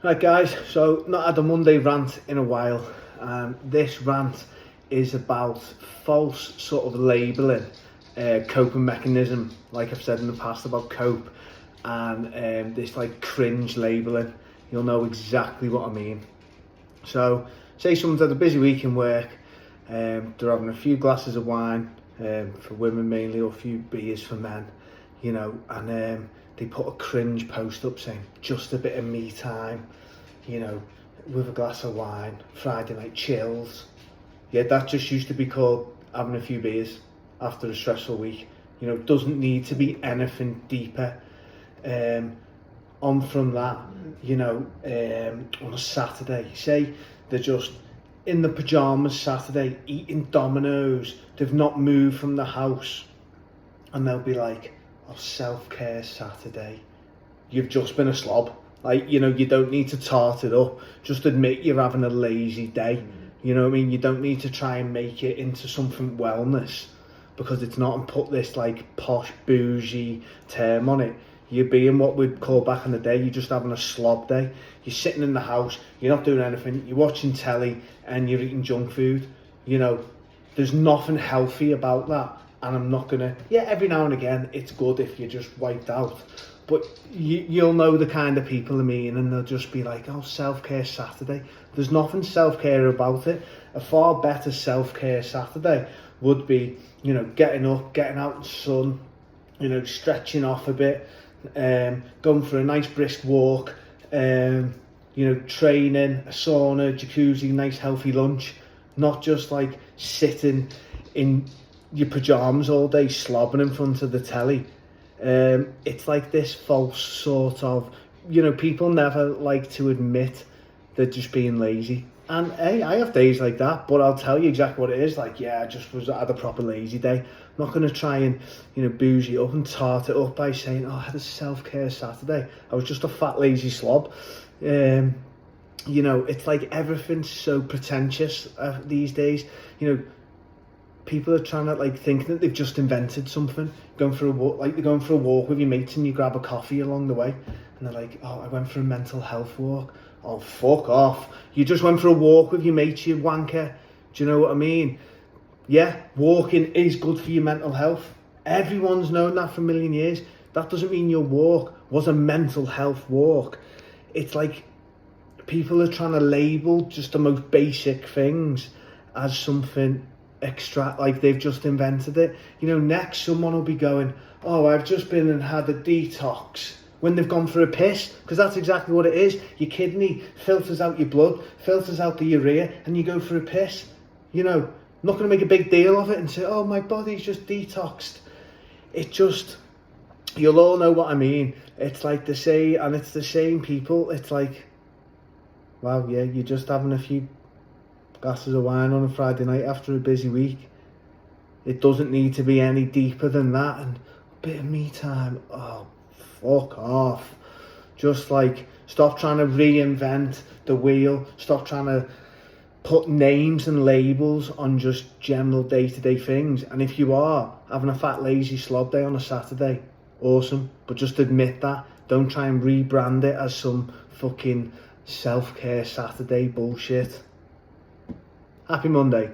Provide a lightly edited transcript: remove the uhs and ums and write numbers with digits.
Right guys, so not had a Monday rant in a while. This rant is about false sort of labelling, coping mechanism, like I've said in the past about cope, and this like cringe labelling. You'll know exactly what I mean. So say someone's had a busy week in work, they're having a few glasses of wine, for women mainly, or a few beers for men, you know, and they put a cringe post up saying, just a bit of me time, you know, with a glass of wine, Friday night chills. Yeah, that just used to be called having a few beers after a stressful week. You know, it doesn't need to be anything deeper. On from that, you know, on a Saturday, say they're just in the pyjamas Saturday, eating Dominoes, they've not moved from the house, and they'll be like, oh, self-care Saturday. You've just been a slob. Like, you know, you don't need to tart it up. Just admit you're having a lazy day. You know what I mean? You don't need to try and make it into something wellness, because it's not, and put this like posh boujee term on it. You're being what we'd call back in the day, you're just having a slob day. You're sitting in the house, you're not doing anything, you're watching telly and you're eating junk food. You know, there's nothing healthy about that. And I'm not gonna, yeah, every now and again, it's good if you're just wiped out. But you'll know the kind of people I mean, and they'll just be like, oh, self-care Saturday. There's nothing self-care about it. A far better self-care Saturday would be, you know, getting up, getting out in the sun, you know, stretching off a bit, going for a nice brisk walk, you know, training, a sauna, jacuzzi, nice healthy lunch. Not just like sitting in your pyjamas all day slobbing in front of the telly. It's like this false sort of, you know, people never like to admit they're just being lazy. And hey, I have days like that, but I'll tell you exactly what it is. Like, yeah, I just had a proper lazy day. I'm not going to try and, you know, bougie up and tart it up by saying, oh, I had a self-care Saturday. I was just a fat, lazy slob. You know, it's like everything's so pretentious these days. You know, people are trying to like think that they've just invented something. Going for a walk, like they're going for a walk with your mates and you grab a coffee along the way, and they're like, oh, I went for a mental health walk. Oh, fuck off. You just went for a walk with your mates, you wanker. Do you know what I mean? Yeah, walking is good for your mental health. Everyone's known that for a million years. That doesn't mean your walk was a mental health walk. It's like people are trying to label just the most basic things as something extra, like they've just invented it. You know, next someone will be going, oh, I've just been and had a detox, when they've gone for a piss, because that's exactly what it is. Your kidney filters out your blood, filters out the urea, and you go for a piss. You know, not going to make a big deal of it and say, oh, my body's just detoxed. It just, you'll all know what I mean. It's like the same, and it's the same people. It's like, wow, yeah, you're just having a few glasses of wine on a Friday night after a busy week. It doesn't need to be any deeper than that. And a bit of me time, oh, fuck off. Just like, stop trying to reinvent the wheel. Stop trying to put names and labels on just general day-to-day things. And if you are having a fat lazy slob day on a Saturday, awesome, but just admit that. Don't try and rebrand it as some fucking self-care Saturday bullshit. Happy Monday.